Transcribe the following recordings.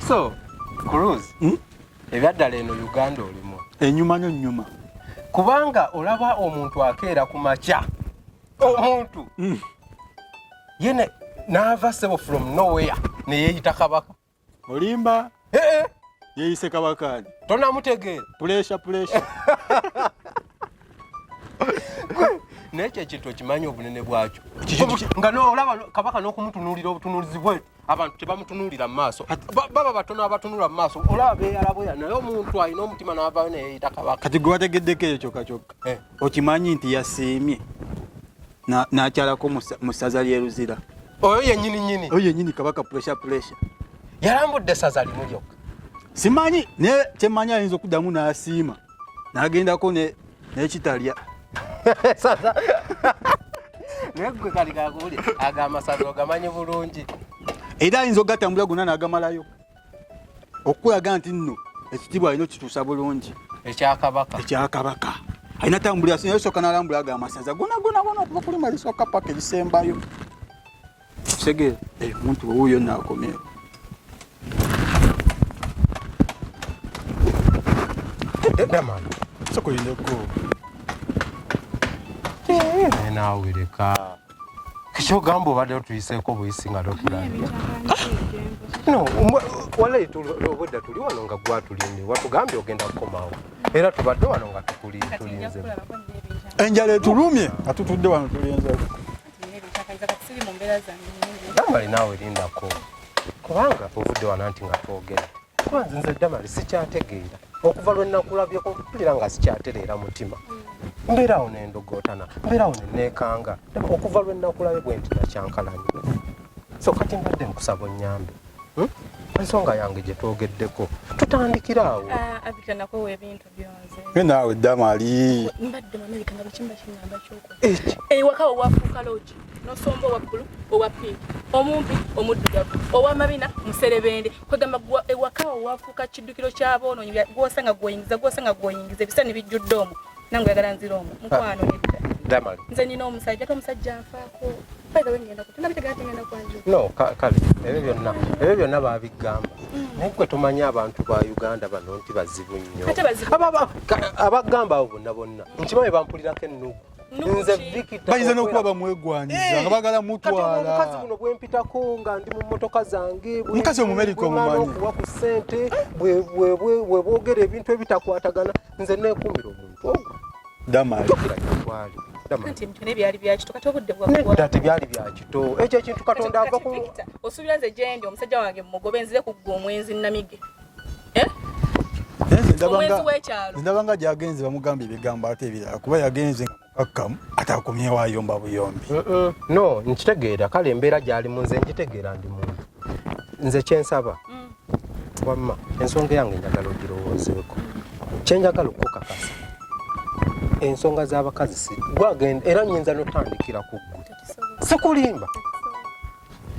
So Cruise ebyaddala eno Uganda olimu ennyuma n'ennyuma kubanga olaba omuntu akeera ku makya omuntu yene n'ava sebo from nowhere ne yeeyita kabaka olimba yeeyise kabakaani tonamutegeera pressure nekyo ekintu okimanyi obunene bwakyo nga olaba kabaka n'okumutunuulira obutunuulizi bwetu abantu tebamutunuulira mu maaso baba batono abatunula mu maaso olaba beeyalaboya naye omuntu alina omutima n'avaayo ne yeeyita kabaka kati gwe wategeddeko eyo kyokka okimanyi nti yasiimye n'akyalako mu ssaza ly'e Luzira oyo yennyini kabaka pressure yalambudde ssaza limu lyokka simanyi naye kyemmanyi ayinza okuddamu n'asiima n'agendako n'ekitalya sasa naye gwe kali kakuli agamasaza ogamanyi bulungi era ayinza ogatambula gonna n'agamalayo okulaga nti nno ekitiibwa alina okituusa bulungi ekyakabaka alina tambulira naye sooka n'alambula agamasaza gonna okuva kuli malisooka paka erisembayo kisegeera omuntu owuuyo naakomero damani sokolindeko naawereka ekyogamba obadde otuyiseeko buyisi nga totulabye no obudde tuli wano nga gwatulinde watugambye ogenda kukomawo era tubadde wano nga tulinze enjala etulumye nga tutudde wano tulinze damali naawe lindako kubanga obudde wano nti nga twogera kuba nze damali sikyategeera okuva lwe nakulabyeko mpulira nga sikyatereera mutima mbeerawo nendogootana mbeerawo neneekanga okuva lwe nakulabye bwe nti nakyankalanye so kati mbadde nkusaba onnyambe ensonga yange gye twogeddeko tutandikiraawo abitanakowa ebintu byonze naawe damali mbadde mu Amerika nga bakimba kiŋŋamba kyoko ewaka owafuuka loogi nosomba owaggulu owa pinki omumpi omuddugavu owamabina muserebende kwegamba ewaka owafuuka kiddukiro ky'aboonoonyi gwosa nga gwoyingiza ebisa ne bijjudde omwo nange oyagala nzira omwo mukwano nedda damali nze nina omusajja ate omusajja anfaako bayiga wengenda kutunabitegaa tengenda kwanju no kale ebyo byonna baabigamba naye gwe tumanyi abantu ba Uganda bano nti bazibu nnyo abagamba abo bonna nkimanyi bampulirako ennugu nze Victor bayinza n'okuba bamwegwanyiza nga bagala mutwala omukazi guno bwe mpitako nga ndi mu mmotoka zange mukazi Omumerika omumanyi okuwa ku ssente bwe boogera ebintu ebitakwatagana nze neekuumira omuntu ogwo damali twali anti ebintu byali byakito kati obudde nedda tebyali byakito ekyo ekintu Katonda ava ku osuubira nze gyendi omusajja wange mugobe nzire ku ggwe omwenzi namige ndabanga gyagenze bamugambye ebigambo ate ebirala kuba yagenze akkamu atakomyewo ayomba buyombi no nkitegeera kale embeera gyalimu nze nkitegeera ndi muntu nze kyensaba wamma ensonga yange njagala ogirowoozeeko kyenjagala okukakasa ensonga z'abakazi gwagenda era nyinza notandikira ku ggwe sikulimba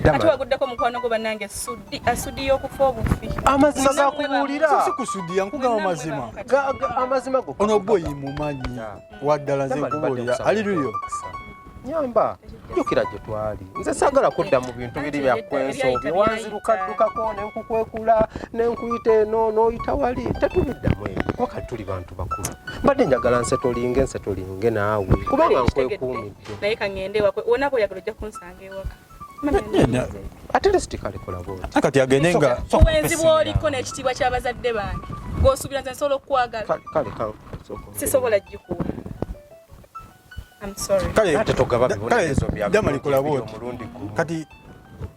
ate waguddeko mukwano gwo bannange asudi y'okufa obufi amazima gakubuulira sikusudiya nkugamba amazima go ono boyi mumanyi waddala nze nkubuulira aliruyo nyamba jjukira gye twali nze saagala kudda mu bintu biri byakkwensobi wanzirukaddukako nenkukwekula nenkuyita eno n'oyita wali tetubiddamu ebyo wakati tuli bantu bakulu mbadde njagala nsetolinge naawe kubanga nkwekuumidde naye kaŋŋende ewaka wonaako oyagala ojja kunsanga ewaka ate least kale kola bwoti kati agende nga obuwenzi bw'oliko n'ekitiibwa ky'abazadde bange gw'osuubira nze nsobola okukwagala kale sisobola gikuwa damali kola bwoti kati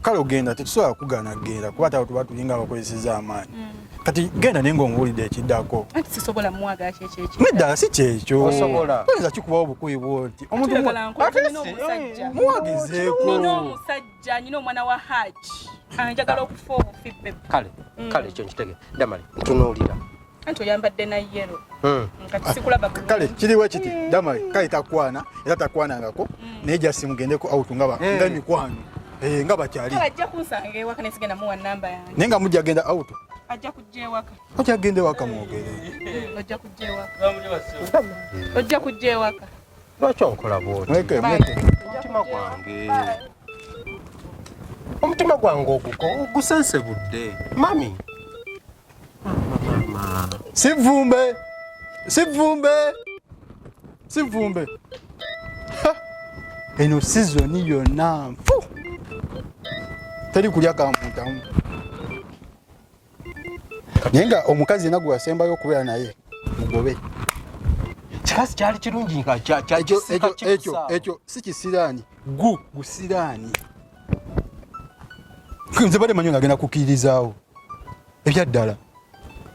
kale ogenda tetusobola kugaana genda kuba tawo tuba tulinga abakozeseza amaanyi kati genda naye ng'omuwulidde ekiddako anti sisobola mwagala kyekyo neddala si kyekyo oyinza kikubawo obukuyi bwoti muwagezeeko nina omusajja nina omwana wa haji anjagala okufa obufi kale ekyo nkitegeera damali ntunuulira anti oyambadde na yero kati sikulaba kale kiriwo kiti damali kale takwana era takwanangako naye jasi mugendeko autu nga emikwano nga bakyali ajja kunsanga ewaka nesigenda muwa namba yange naye nga mujja genda autu ajja kujja ewaka ojja genda ewaka mwogere ojja kujja ewaka lwaki onkola bwoti mweke mutima gwange omutima gwange ogusense budde mami. Mama sivumbe eno sizoni yonna nfu teri kulya kamuntamu naye nga omukazi nagwe wasembayo okubeera naye mugobe kikazi kyali kirungi nga ekyo si kisiraani gusiraani nze bade manyo ngagenda kukkiririzaawo ebyaddala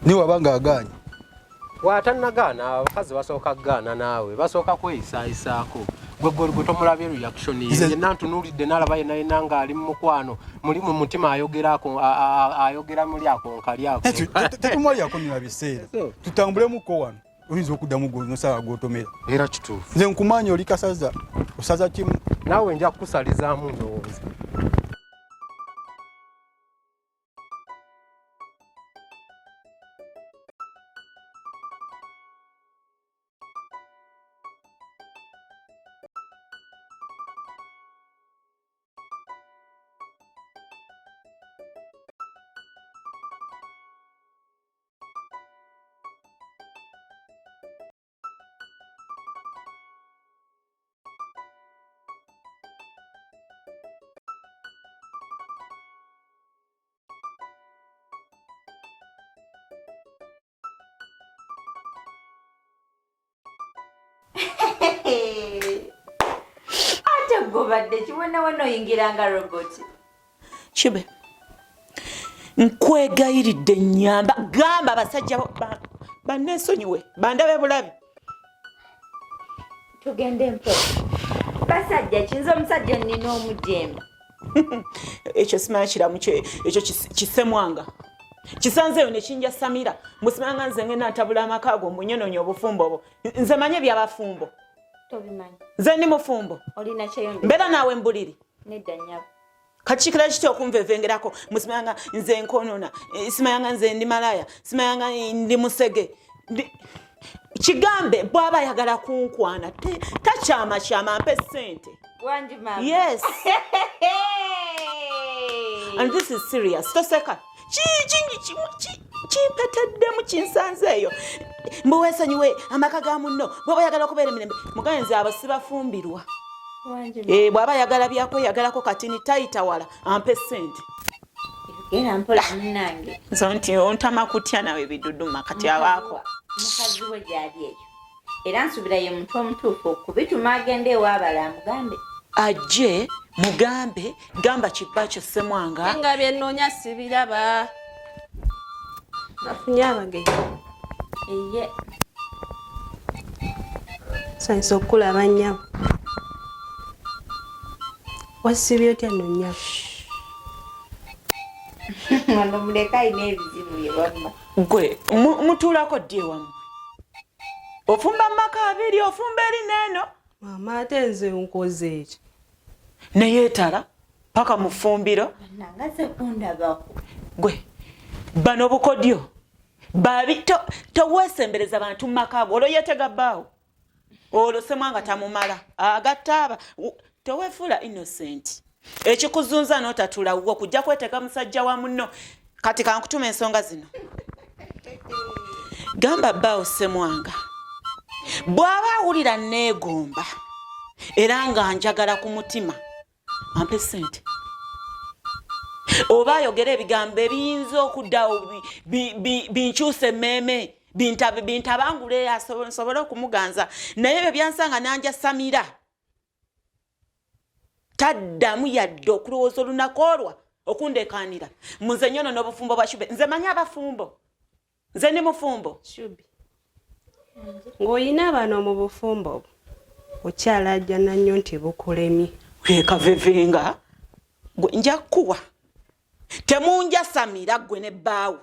niwe waba ngaagaanye watanagaana abakazi basooka kugaana naawe basooka kweyisaayisaako gwe tomulabye reaction ye yenna ntunuulidde n'alaba yenna ng'ali mu mukwano muli mu mutima ayogera muli ako nkali ako tetumwalyako nina biseera tutambulemuko wano oyinza okuddamu gonosala gotomera era kituufu nze nkumanya oli kasaza osaza kimu naawe nja kukusalizaamu ndowooza. Ate gobadde kibonawo oyingiranga roboti. Kibe nkwegayiridde nnyamba gamba basajja banneesonyiwe bandabe bulabi Tugende mpo. Basajja kinza omusajja nnina omujembe. ekyo simanyi kiramu ekyo kisemwanga kisanzeeyo ne kinja Samira musimanga nze ngenda ntabula amaka ago munyononya obufumbo obwo nze manye byabafumbo Tobimanyi. nze ndi mufumbo Olina kyeyonde. mbeera naawe mbuliri Nedda nnyabo. kachikira kiti okunvevengerako musimanga nze nkonona simayanga nze ndi malaya simayanga ndi musege kigambe bw'aba ayagala kunkwana takyama mpe ssente. Wanji mama. Yes. And this is serious. Toseka. Chimpetaddemu kinsanzeeyo. Mbuweesonyiwe amaka ga munno bw'aba ayagala okubeera emirembe muganzi abo sibafumbirwa. Wanji. Bw'aba ayagala byakweyagalako katini tayitawala ampe ssente. Era mpola munnange. Nso nti ontama kutya nawe biduduma kati awaako. Mukazi we gyali ekyo. Era nsubira ye muntu omutuufu okubituma agende ewaabala amugambe. Ajje mugambe gamba kibakyo Ssemwanga. Nga byennoonya sibiraba. Nafunye abagenyi. Eye. Sanyiza okulaba nnyabo. Wasibye otya nno nnyabo? Wano muleka ayina ebizibu bye wamma. Gwe mutuulako ddi ewammwe? Ofumba mu maka abiri ofumba eri neeno. Mama ate nze nkoze eki. Neyeetala paka mu ffumbiro. Nangaze kundabako. Gwe bano bukodyo babi toweesembereza bantu mu maka abo olwo yeetega bbaawo olwo Ssemwanga tamumala agattaaba toweefuula innocent ekikuzunza n'otatula wo kujja kwetega musajja wa munno kati kankutuma ensonga zino gamba bbaawo Ssemwanga bw'aba awulira neegomba era nga njagala ku mutima ampe ssente oba ayogera ebigambo ebiyinza okuddawo binkyusa emmeeme bintabangule asobole okumuganza naye ebyo byansanga nanja Samira taddamu yadde okulowooza olunaku olwa okundekaanira munze nyono n'obufumbo bwa Shube nze manyi abafumbo nze ndi mufumbo Shubi. Ng'olina abano mu bufumbo okyalajja nannyo nti bukulemye. Kavevenga nja kuwa temunja Samira gwe ne bbaawo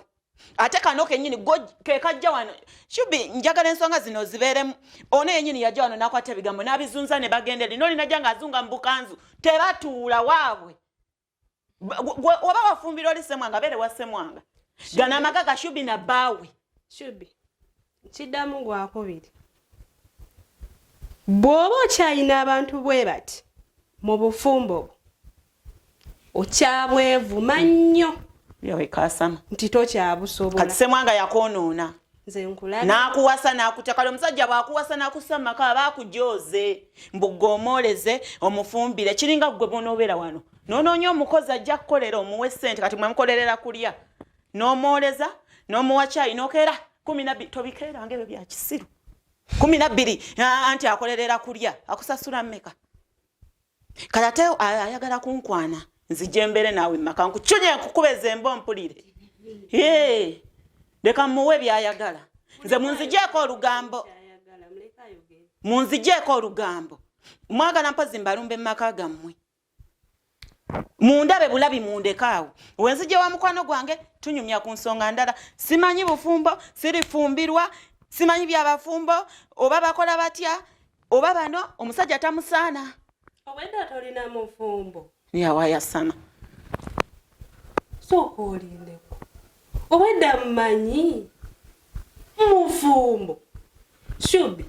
ate kano kenyini kekajja wano Shubi njagala ensonga zino zibeeremu ono yenyini yajja wano nakwata ebigambo n'abizunza ne bagenda eri noli najja ng'azunga mu bukanzu tebatuula waabwe oba wafumbira oli Ssemwanga beere wa Ssemwanga gana amaka ga Shubi na bbaawe. Shubi. Kiddamu gwakubiri. Bw'oba okyalina abantu bwe bati mu bufumbo Okyabwevu mannyo. Yawe kasama. Nti tokyabusobola. Kati semwanga yakonoona. Nze nkulaba. Nakuwasa nakutaka omusajja bwakuwasa nakusama ka bakujoze. Mbugomoleze omufumbire kiringa gwe bonobeera wano. Nonoonyo omukozi ajja kukolera omuwe ssente kati mwemukolerera kulya. N'omwoleza n'omuwa caayi n'okeera 12 tobikeera ngebe bya kisiru. 12 anti akolerera kulya akusasula mmeka. Kalate ayagala kunkwana nzije mbere nawe maka nkuchunye nkukubeze embo mpulire. Leka muwe byayagala. Nze munzijeko olugambo. Munzijeko olugambo. Mwagala mpozi mbalumbe maka gammwe. Mundabe bulabi mundekaawo. Wenzije wa mukwano gwange tunyumya ku nsonga ndala. Simanyi bufumbo, sirifumbirwa, simanyi byabafumbo, oba bakola batya, oba bano omusajja tamusaana. Obwedda tolina mufumbo. Yawaya sana. Sooka olindeko. Obwedda mmanyi mufumbo. Shubi.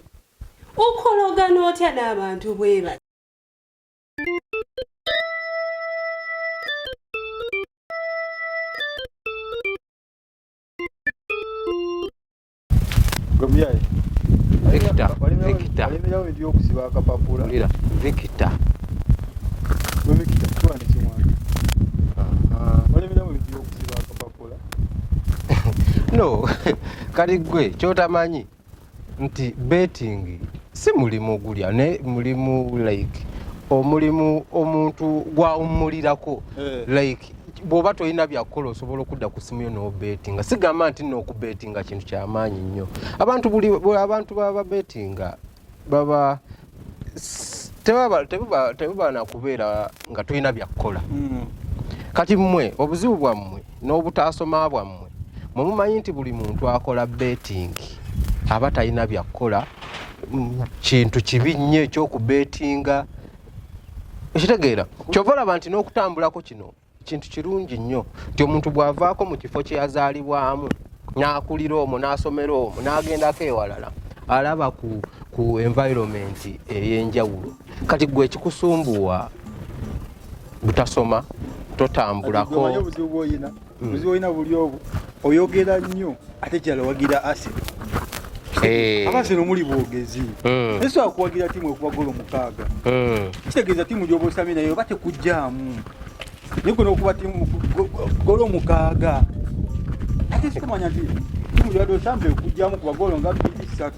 Ukologana otya n'abantu bweba. Gomyaye. Victor. Walimirawo ebyokusiba akapapula. Ulira. Victor. Victor twani kimwana. Walimirawo ebyokusiba akapapula. No, kali gwe kyotamanyi nti betting si mulimu gulya ne mulimu like omulimu omuntu gwa umulirako like bwoba toyina byakola osobola okudda ku simu yo n'obetinga. Sigamba nti n'okubetinga kintu ky'amaanyi nnyo. Abantu baba betinga baba tebuba na kubeera nga toyina byakola. Kati mmwe obuzibu bwammwe n'obutaasoma bwammwe mumanyi nti buli muntu akola betting aba talina byakola kintu kibi nnyo ekyokubetinga. Ekitegeera kyova olaba nti n'okutambulako kino kintu kirungi nnyo nti omuntu bw'avaako mu kifo kye yazaalibwamu n'akulira omwo n'asomera omwo n'agendako ewalala alaba ku environment ey'enjawulo. Kati gwe ekikusumbuwa butasoma totambulako. Obuzibu bw'olina buli obu oyogera nnyo ate kyala wagira asiro. Abasiro muli bwogezi. Eso akuwagira timu okuba golo mukaaga. Kitegeeza timu gy'oba osami nayo bate kujjaamu. Niko n'okuba timu golo mukaaga. Ate sikumanya nti timu gy'addo sambe okujjaamu kuba golo nga 2-3.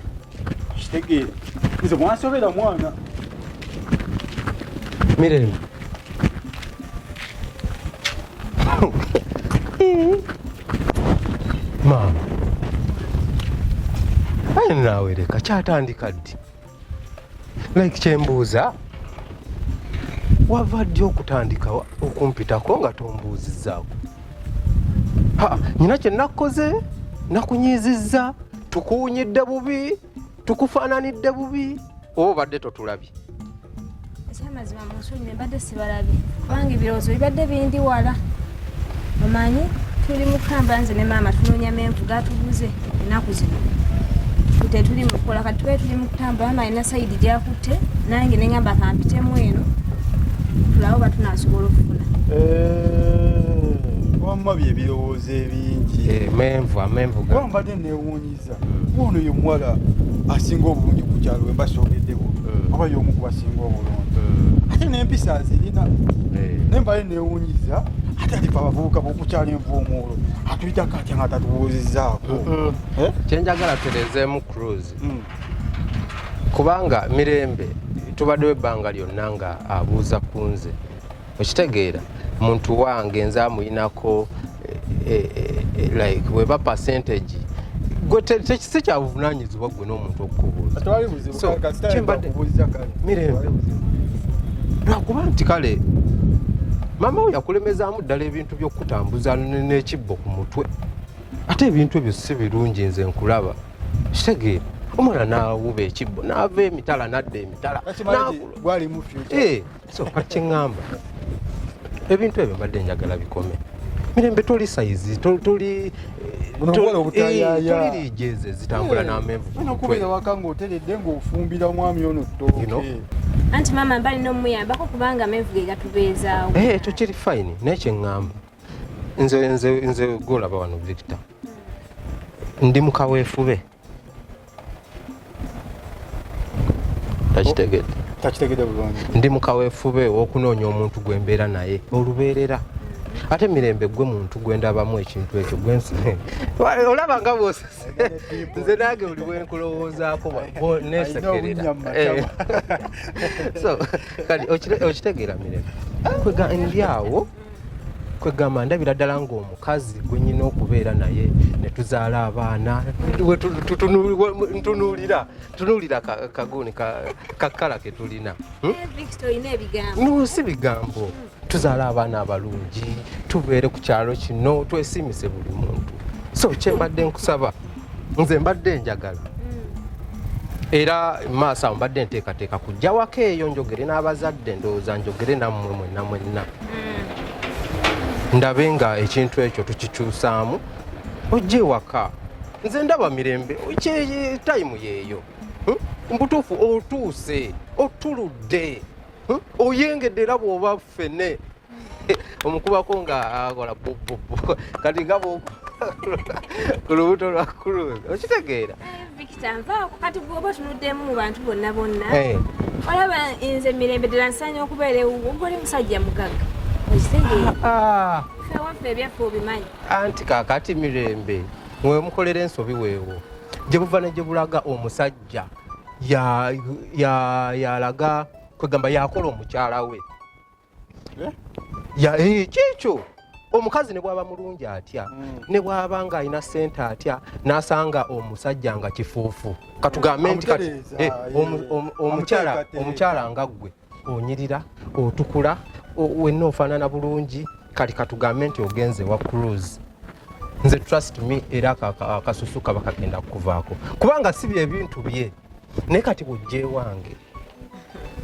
Kitegeera. Nze mwasobera mwana. Mirembe. Mama. Ayi nawe leka kyatandika ddi. Like kyembuuza. Wava ddi okutandika okumpitako nga tombuuzizzaako. Nyina kye nakoze nakunyizizza tukuwunyidde bubi tukufaananidde bubi oba badde totulabye. Ekyamazima munsonyi mbadde sibalabye kubanga ebirowoozo bibadde bindi wala. Omanyi tuli mukamba nze ne maama tunoonya menvu gatubuze ennaku zino. Tuli mukola kati tuli mukutambula maama alina sayidi gyakutte nange ne ngamba kampitemu eno tulawo batunasobola okufuna. Wamma bye birowoozo ebingi. Amenvu ga. Mbadde neewuunyiza. Ono ye muwala asinga obulungi ku kyalo we mbasoogeddeko. Oba y'omu ku basinga obulungi. Ate n'empisa zirina. Ne mbadde neewuunyiza. Ate ati abavubuka b'okukyala envuumuulo atuyitako atya nga tatubuuzizzaako. Kyenjagala tulezeemu cruise. Kubanga Mirembe tubaddewo ebbanga lyonna nga abuuza ku nze. Okitegeera muntu wange nze amuyinako like weba percentage gwe tekisi kya buvunaanyizibwa gwe n'omuntu okukubuuza. Mirembe lwakuba nti kale mama we yakulemezaamu ddala ebintu by'okutambuza n'ekibbo ku mutwe. Ate ebintu ebyo si birungi nze nkulaba. Kitegeera omwana n'awuba ekibbo n'ava emitala n'adda emitala. So kati kyeŋŋamba ebintu ebyo mbadde njagala bikome. Mirembe toli sayizi toli lijeeze zitambula n'amenvu. Okubeera waka ng'oteredde ng'ofumbira mwami ono ttooke. anti mama mbali n'omuyambako kubanga amenvu ge gatubeezaawo. Ekyo kiri fine naye kyeŋŋamba nze golaba wano Victor ndi mukaweefube takitegedde bulungi ndi mukaweefube okunoonya omuntu gwe mbeera naye olubeerera ate mirembe gwe muntu gwendabamu ekintu ekyo olaba nga bwosese nze nange buli bwenkulowoozaako nesekerera so kati okitegeera mirembe ndi awo kwegamba ndabira ddala ng'omukazi gwe nyina okubeera naye ne tuzaala abaana tunuulira kaguuni kakala ke tulina no si bigambo tuzaala abaana abalungi tubeere ku kyalo kino twesiimise buli muntu so kyembadde nkusaba nze mbadde njagala era maaso awo mbadde nteekateeka kujja wako eyo njogere n'abazadde ndowooza njogere nammwe mwenna ndabe nga ekintu ekyo tukikyusaamu ojje waka nze ndaba mirembe tayimu yeeyo mbutuufu otuuse otuludde oyengedde era bw'oba ffene omukubako nga akola bububu kati nga ku lubuto lwa kuluzi okitegeera Victor nvaako kati bw'oba otunuddemu mu bantu bonna olaba nze mirembe ddala nsaanya okubeera ewuwo oli musajja mugagga okitegeera waffe ebyaffe obimanyi anti kaakati mirembe mwemukolera ensobi weewo gye buva ne gye bulaga omusajja yalaga kwegamba yakola omukyala we kyekyo omukazi ne bwaba mulungi atya ne bwaba nga alina ssente atya n'asanga omusajja nga kifuufu katugambe nti kati omukyala nga ggwe onyirira otukula wenna ofaanana bulungi kati katugambe nti ogenze wa cruise nze trust me era akasusu kaba kagenda kukuvaako kubanga si byebintu bye naye kati bujje wange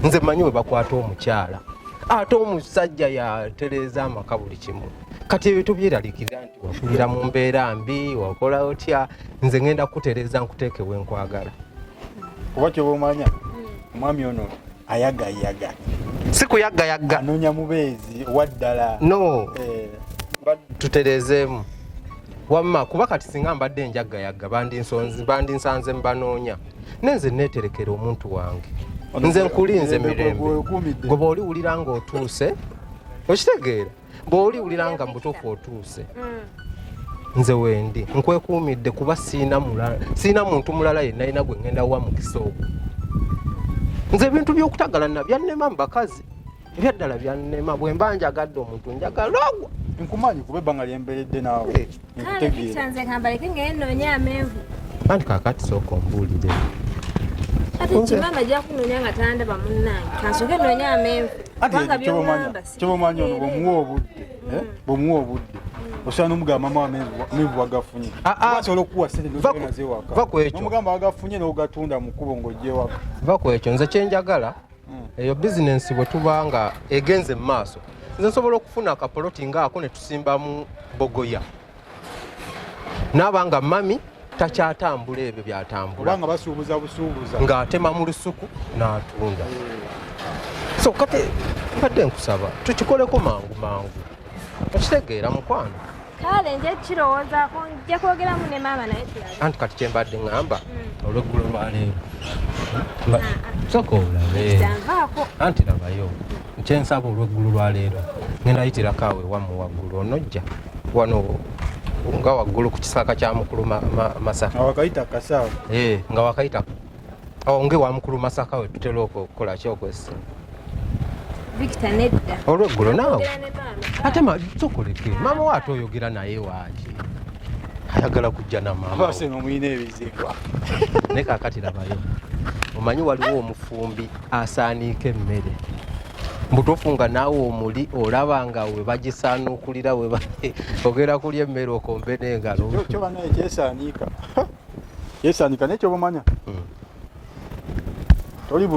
nze manyi we bakwata omukyala ate omusajja yatereeza amaka buli kimu kati ebintu byeralikira nti wakulira mu mbeera mbi wakola otya nze ngenda kukutereeza nkuteeke we nkwagala kuba kyoba omanya omwami ono ayagayaga si kuyaggayaga anoonya mubeezi owaddala no tutereezeemu wamma kuba kati singa mbadde njaggayaga bandinsanze mbanoonya nenze neeterekera omuntu wange nze nkulinze mirembe gwe bw'oliwulira ng'otuuse okitegeera bw'oliwulira nga mutuufu otuuse nze wendi nkwekuumidde kuba siina muntu mulala yenna alina gwe ngenda wa mukisa ogwo nze ebintu by'okutagalana byannema mu bakazi ebyaddala byannema bwe mba njagadde omuntu njagala ogwo nkumanyi kuba ebbanga lyemberedde naawe nze kambaleke ngeenoonya amenvu anti kaakati sooka ombuulire ate kimama ajja kunoonya nga tandaba munnange kansooke noonya amenvu kubanga by'omwamba kyoba omanyi ono bw'omuwa obudde osobola n'omugamba mama amenvu wagafunye asobola okuwa sente nozeewaka n'omugamba wagafunye n'ogatunda mu kkubo ng'ojjeewaka va ku ekyo nze kyenjagala eyo bizinensi bwe tuba nga egenze mu maaso nze nsobola okufuna akapoloti ngaako ne tusimbamu bogoya naaba nga mami takyatambula ebyo byatambula kubanga basuubuza busuubuza ng'atema mu lusuku n'atunda so kati mbadde nkusaba tukikoleko mangu okitegeera mukwano kale nje kirowoozaako nja kwogeramu ne maama naye anti kati kyembadde ŋŋamba olweggulo lwaleero soka olabe anti labayo nkyensaba olweggulo lwaleero ngenda yitirako awo ewamu waggulu onojja wano nga waggulu ku kisaaka kya mukulu masaka wakayita kasaawa nga wakayita awo ngewa mukulu masaka we tutera okukola kyokwesi Victor nedda olweggulo naawe ate sokoleke maama we ate oyogera naye waaki ayagala kujja na maama omuyina ebizigwa naye kaakati labayo omanyi waliwo omufumbi asaaniika emmere mbutuufu nga naawe omuli olaba nga we bagisaanuukulira ogera kulya emmere okombe n'engalo kyoba naye kyesaaniika naye kyoba omanya toli